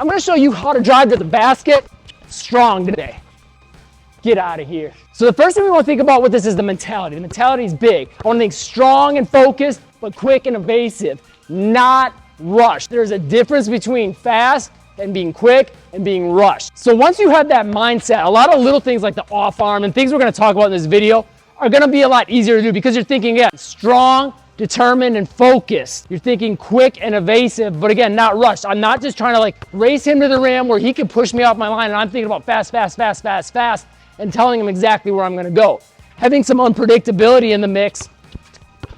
I'm gonna show you how to drive to the basket strong today. Get out of here. So the first thing we want to think about with this is the mentality. The mentality is big. I want to think strong and focused, but quick and evasive, not rushed. There's a difference between fast and being quick and being rushed. So once you have that mindset, a lot of little things like the off arm and things we're going to talk about in this video are going to be a lot easier to do because you're thinking, again, strong, determined, and focused. You're thinking quick and evasive, but again, not rushed. I'm not just trying to like race him to the rim where he can push me off my line and I'm thinking about fast, fast, fast, fast, fast, and telling him exactly where I'm going to go. Having some unpredictability in the mix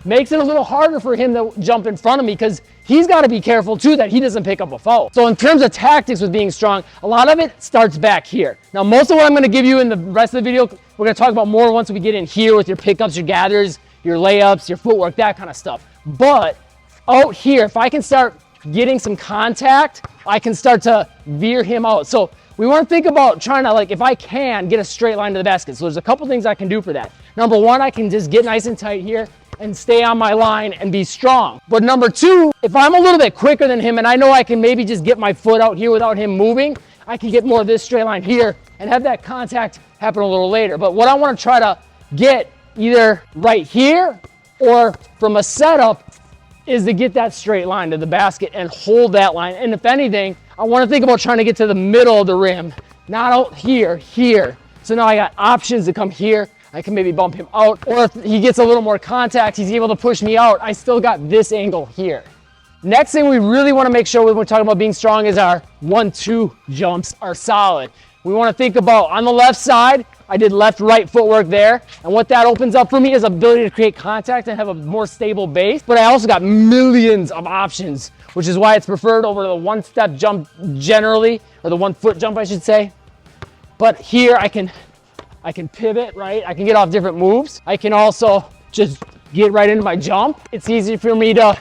makes it a little harder for him to jump in front of me because he's got to be careful too that he doesn't pick up a foul. So in terms of tactics with being strong, a lot of it starts back here. Now, most of what I'm going to give you in the rest of the video, we're going to talk about more once we get in here with your pickups, your gathers, your layups, your footwork, that kind of stuff. But out here, if I can start getting some contact, I can start to veer him out. So we want to think about trying to, like, if I can get a straight line to the basket. So there's a couple things I can do for that. Number one, I can just get nice and tight here and stay on my line and be strong. But number two, if I'm a little bit quicker than him and I know I can maybe just get my foot out here without him moving, I can get more of this straight line here and have that contact happen a little later. But what I want to try to get either right here or from a setup is to get that straight line to the basket and hold that line. And if anything, I want to think about trying to get to the middle of the rim, not out here, here. So now I got options to come here. I can maybe bump him out, or if he gets a little more contact, he's able to push me out. I still got this angle here. Next thing we really want to make sure when we're talking about being strong is our 1-2 jumps are solid. We want to think about on the left side, I did left-right footwork there, and what that opens up for me is ability to create contact and have a more stable base, but I also got millions of options, which is why it's preferred over the one-step jump generally, or the 1-foot jump, I should say. But here I can pivot, right? I can get off different moves. I can also just get right into my jump. It's easy for me to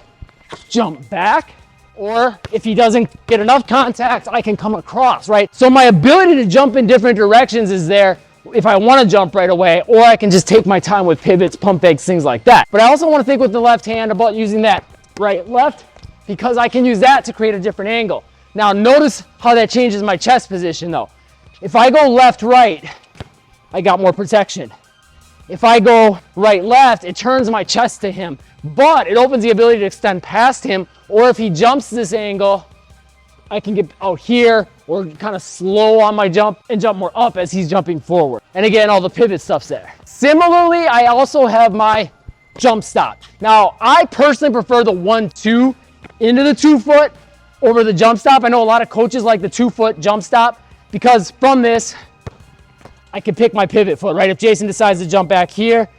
jump back, or if he doesn't get enough contact, I can come across, right? So my ability to jump in different directions is there if I want to jump right away, or I can just take my time with pivots, pump fakes, things like that. But I also want to think with the left hand about using that right-left because I can use that to create a different angle. Now notice how that changes my chest position though. If I go left-right, I got more protection. If I go right-left, it turns my chest to him, but it opens the ability to extend past him, or if he jumps this angle, I can get out here or kind of slow on my jump and jump more up as he's jumping forward. And again, all the pivot stuff's there. Similarly, I also have my jump stop. Now, I personally prefer the 1-2 into the 2-foot over the jump stop. I know a lot of coaches like the 2-foot jump stop because from this, I can pick my pivot foot, right? If Jason decides to jump back here,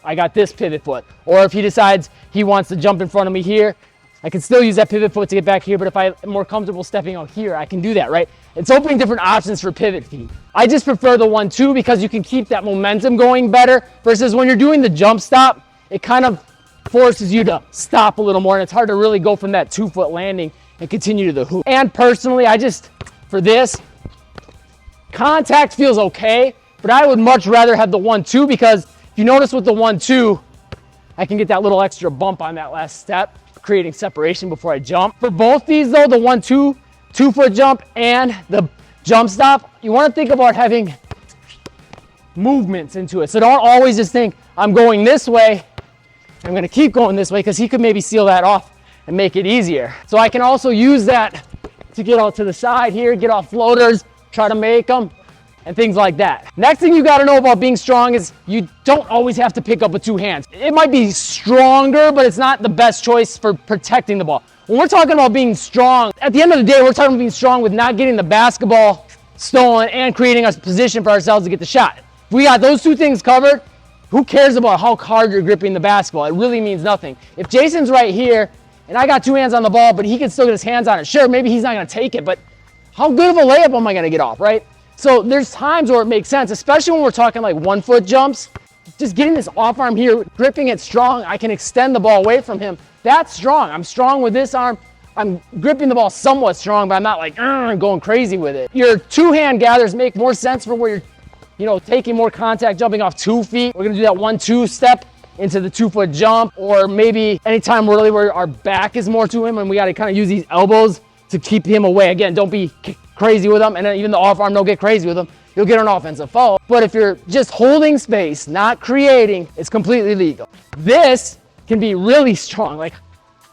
I got this pivot foot. Or if he decides he wants to jump in front of me here, I can still use that pivot foot to get back here, but if I'm more comfortable stepping out here, I can do that, right? It's opening different options for pivot feet. I just prefer the 1-2 because you can keep that momentum going better versus when you're doing the jump stop, it kind of forces you to stop a little more and it's hard to really go from that 2-foot landing and continue to the hoop. And personally, for this, contact feels okay, but I would much rather have the 1-2 because if you notice with the 1-2, I can get that little extra bump on that last step, creating separation before I jump. For both these though, the 1-2, 2-foot jump and the jump stop, you want to think about having movements into it. So don't always just think, I'm going this way, I'm going to keep going this way because he could maybe seal that off and make it easier. So I can also use that to get out to the side here, get off floaters, try to make them, and things like that. Next thing you got to know about being strong is you don't always have to pick up with 2 hands. It might be stronger, but it's not the best choice for protecting the ball. When we're talking about being strong, at the end of the day, we're talking about being strong with not getting the basketball stolen and creating a position for ourselves to get the shot. If we got those 2 things covered, who cares about how hard you're gripping the basketball? It really means nothing. If Jason's right here and I got 2 hands on the ball, but he can still get his hands on it, sure, maybe he's not going to take it, but how good of a layup am I going to get off, right? So there's times where it makes sense, especially when we're talking like 1-foot jumps, just getting this off arm here, gripping it strong, I can extend the ball away from him. That's strong. I'm strong with this arm. I'm gripping the ball somewhat strong, but I'm not like going crazy with it. Your 2-hand gathers make more sense for where you're taking more contact, jumping off 2 feet. We're gonna do that 1-2 step into the 2-foot jump, or maybe anytime really where our back is more to him and we gotta kind of use these elbows to keep him away. Again, don't be crazy with him, and even the off arm, don't get crazy with him. You'll get an offensive foul. But if you're just holding space, not creating, it's completely legal. This can be really strong. Like,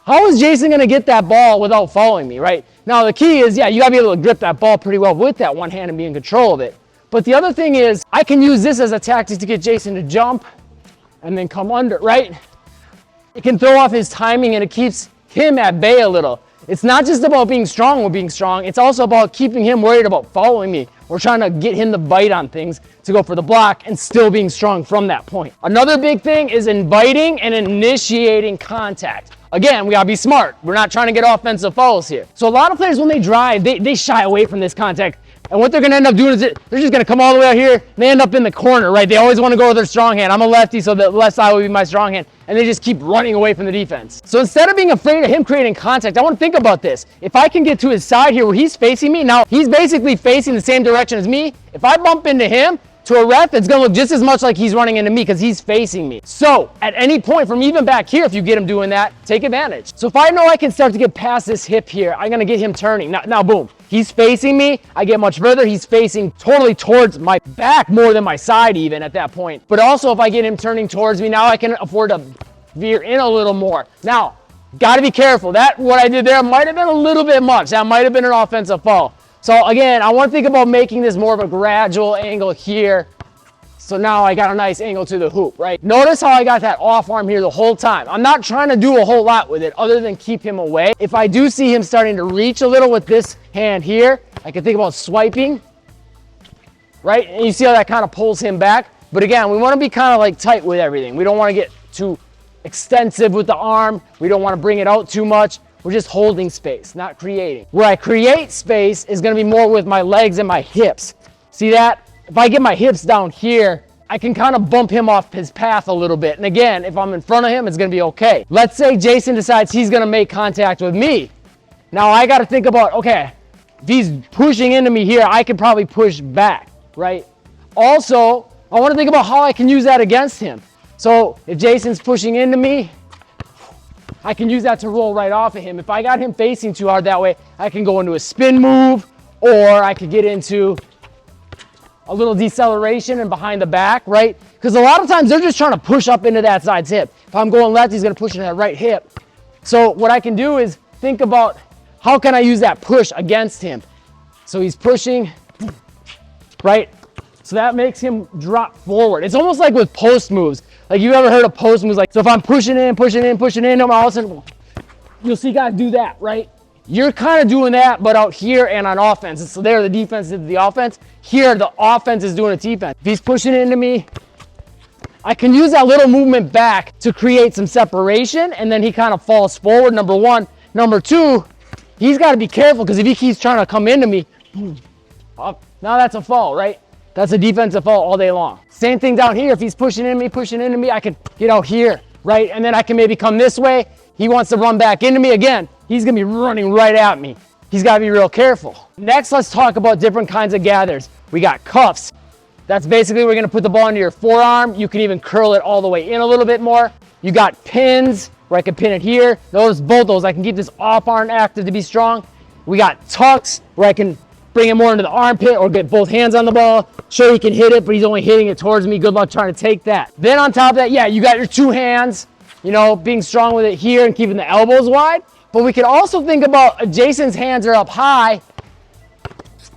how is Jason gonna get that ball without fouling me, right? Now, the key is, yeah, you gotta be able to grip that ball pretty well with that one hand and be in control of it. But the other thing is, I can use this as a tactic to get Jason to jump and then come under, right? It can throw off his timing and it keeps him at bay a little. It's not just about being strong with being strong, it's also about keeping him worried about following me. We're trying to get him to bite on things to go for the block and still being strong from that point. Another big thing is inviting and initiating contact. Again, we gotta be smart. We're not trying to get offensive fouls here. So a lot of players, when they drive, they shy away from this contact. And what they're gonna end up doing is they're just gonna come all the way out here and they end up in the corner, right? They always wanna go with their strong hand. I'm a lefty, so the left side will be my strong hand. And they just keep running away from the defense. So instead of being afraid of him creating contact, I wanna think about this. If I can get to his side here where he's facing me, now he's basically facing the same direction as me. If I bump into him, to a ref, it's gonna look just as much like he's running into me because he's facing me. So at any point from even back here, if you get him doing that, take advantage. So if I know I can start to get past this hip here, I'm gonna get him turning. Now boom, he's facing me. I get much further. He's facing totally towards my back more than my side even at that point. But also if I get him turning towards me, now I can afford to veer in a little more. Now, gotta be careful. That, what I did there might have been a little bit much. That might have been an offensive foul. So again, I want to think about making this more of a gradual angle here. So now I got a nice angle to the hoop, right? Notice how I got that off arm here the whole time. I'm not trying to do a whole lot with it other than keep him away. If I do see him starting to reach a little with this hand here, I can think about swiping, right? And you see how that kind of pulls him back. But again, we want to be kind of like tight with everything. We don't want to get too extensive with the arm. We don't want to bring it out too much. We're just holding space, not creating. Where I create space is gonna be more with my legs and my hips. See that? If I get my hips down here, I can kind of bump him off his path a little bit. And again, if I'm in front of him, it's gonna be okay. Let's say Jason decides he's gonna make contact with me. Now I gotta think about, okay, if he's pushing into me here, I can probably push back, right? Also, I wanna think about how I can use that against him. So if Jason's pushing into me, I can use that to roll right off of him. If I got him facing too hard that way, I can go into a spin move, or I could get into a little deceleration and behind the back, right? Because a lot of times they're just trying to push up into that side's hip. If I'm going left, he's gonna push into that right hip. So what I can do is think about how can I use that push against him? So he's pushing, right? So that makes him drop forward. It's almost like with post moves. Like, you ever heard of post moves? Like, so if I'm pushing in, all of a sudden, you'll see guys do that, right? You're kind of doing that, but out here and on offense. So there, the defense is the offense. Here, the offense is doing its defense. If he's pushing into me, I can use that little movement back to create some separation, and then he kind of falls forward, number one. Number two, he's got to be careful, because if he keeps trying to come into me, now that's a foul, right? That's a defensive foul all day long. Same thing down here. If he's pushing into me, I can get out here, right? And then I can maybe come this way. He wants to run back into me again. He's gonna be running right at me. He's gotta be real careful. Next, let's talk about different kinds of gathers. We got cuffs. That's basically, we're gonna put the ball into your forearm. You can even curl it all the way in a little bit more. You got pins, where I can pin it here. Both those, I can keep this off arm active to be strong. We got tucks, where I can bring it more into the armpit or get both hands on the ball. Sure, he can hit it, but he's only hitting it towards me. Good luck trying to take that. Then on top of that, yeah, you got your two hands, you know, being strong with it here and keeping the elbows wide. But we can also think about if Jason's hands are up high,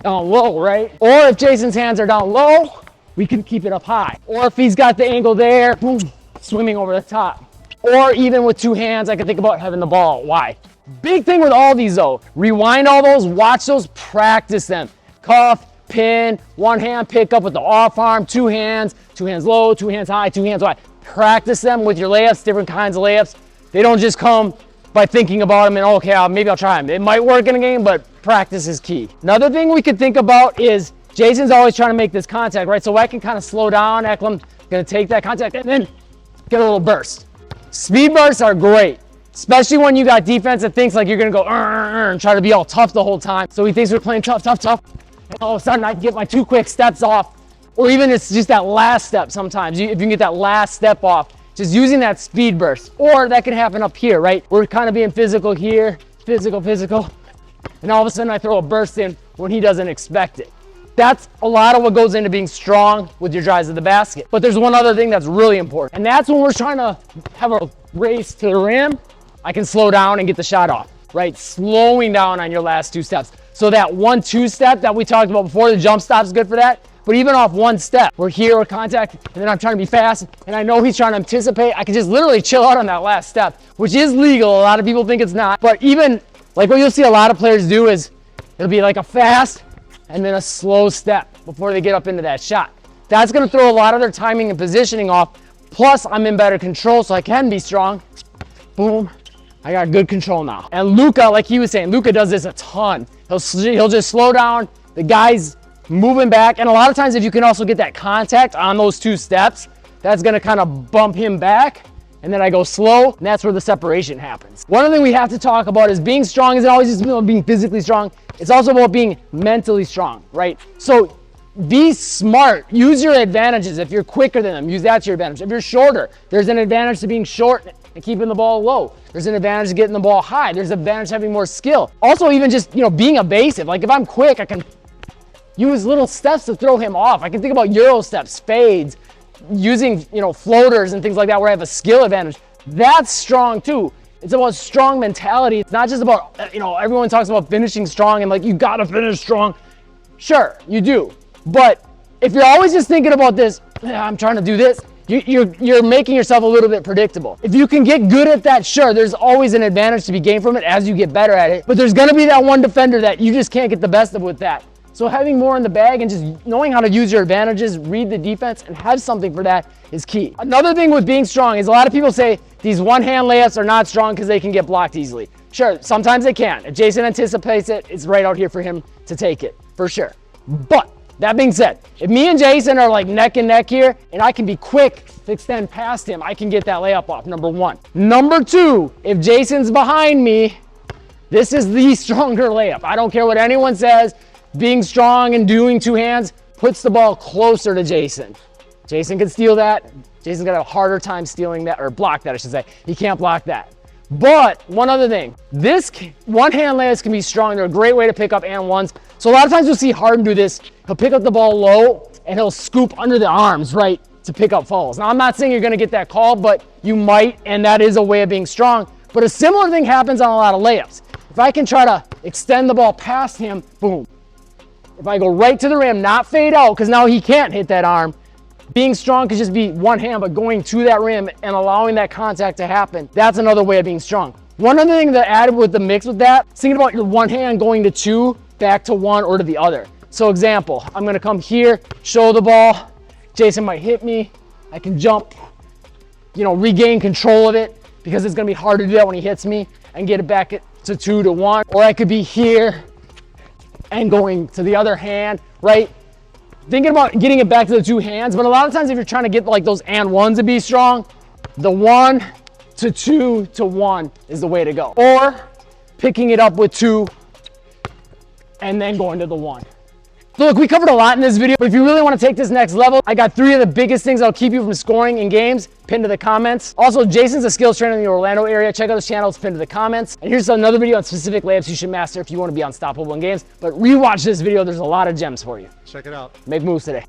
down low, right? Or if Jason's hands are down low, we can keep it up high. Or if he's got the angle there, boom, swimming over the top. Or even with two hands, I can think about having the ball wide. Big thing with all these though, rewind all those, watch those, practice them. Cuff, pin, one hand pick up with the off arm, two hands low, two hands high, two hands wide. Practice them with your layups, different kinds of layups. They don't just come by thinking about them and okay, maybe I'll try them. It might work in a game, but practice is key. Another thing we could think about is Jason's always trying to make this contact, right? So I can kind of slow down, Eklund, gonna take that contact and then get a little burst. Speed bursts are great. Especially when you got defense that thinks like you're gonna go and try to be all tough the whole time. So he thinks we're playing tough. And all of a sudden I can get my two quick steps off. Or even it's just that last step sometimes. If you can get that last step off, just using that speed burst. Or that can happen up here, right? We're kind of being physical here, physical. and all of a sudden I throw a burst in when he doesn't expect it. That's a lot of what goes into being strong with your drives to the basket. But there's one other thing that's really important, and that's when we're trying to have a race to the rim, I can slow down and get the shot off, right? Slowing down on your last 2 steps. So that 1-2 step that we talked about before, the jump stop is good for that. But even off 1 step, we're here, we're contact, and then I'm trying to be fast, and I know he's trying to anticipate. I can just literally chill out on that last step, which is legal. A lot of people think it's not. But even, like what you'll see a lot of players do is, it'll be like a fast and then a slow step before they get up into that shot. That's gonna throw a lot of their timing and positioning off. Plus, I'm in better control, so I can be strong. Boom, I got good control now. And Luka, like he was saying, Luka does this a ton. He'll just slow down, the guy's moving back, and a lot of times if you can also get that contact on those 2 steps, that's gonna kind of bump him back, and then I go slow, and that's where the separation happens. One other thing we have to talk about is being strong isn't always just about being physically strong, it's also about being mentally strong, right? So be smart, use your advantages. If you're quicker than them, use that to your advantage. If you're shorter, there's an advantage to being short and keeping the ball low. There's an advantage to getting the ball high. There's an advantage to having more skill. Also, even just, being evasive. Like if I'm quick, I can use little steps to throw him off. I can think about Euro steps, fades, using, floaters and things like that where I have a skill advantage. That's strong too. It's about strong mentality. It's not just about, everyone talks about finishing strong and like, you gotta finish strong. Sure, you do. But if you're always just thinking about this, I'm trying to do this, you're making yourself a little bit predictable. If you can get good at that, sure, there's always an advantage to be gained from it as you get better at it. But there's gonna be that one defender that you just can't get the best of with that. So having more in the bag and just knowing how to use your advantages, read the defense, and have something for that is key. Another thing with being strong is a lot of people say these one-hand layups are not strong because they can get blocked easily. Sure, sometimes they can. If Jason anticipates it, it's right out here for him to take it, for sure. But that being said, if me and Jason are like neck and neck here, and I can be quick to extend past him, I can get that layup off, number 1. Number 2, if Jason's behind me, this is the stronger layup. I don't care what anyone says. Being strong and doing 2 hands puts the ball closer to Jason. Jason can steal that. Jason's got a harder time stealing that, or block that, I should say. He can't block that. But one other thing, this one-hand layups can be strong. They're a great way to pick up and ones. So a lot of times you'll see Harden do this. He'll pick up the ball low and he'll scoop under the arms, right, to pick up fouls. Now, I'm not saying you're gonna get that call, but you might, and that is a way of being strong. But a similar thing happens on a lot of layups. If I can try to extend the ball past him, boom. If I go right to the rim, not fade out, because now he can't hit that arm. Being strong could just be one hand, but going to that rim and allowing that contact to happen, that's another way of being strong. One other thing that added with the mix with that, thinking about your one hand going to 2, back to 1, or to the other. So example, I'm gonna come here, show the ball, Jason might hit me, I can jump, regain control of it, because it's gonna be hard to do that when he hits me, and get it back to 2 to 1. Or I could be here, and going to the other hand, right? Thinking about getting it back to the 2 hands, but a lot of times if you're trying to get like those and ones to be strong, the 1 to 2 to 1 is the way to go. Or picking it up with 2 and then going to the 1. So look, we covered a lot in this video, but if you really want to take this next level, I got 3 of the biggest things that'll keep you from scoring in games, pinned to the comments. Also, Jason's a skills trainer in the Orlando area. Check out his channel, it's pinned to the comments. And here's another video on specific layups you should master if you want to be unstoppable in games. But rewatch this video, there's a lot of gems for you. Check it out. Make moves today.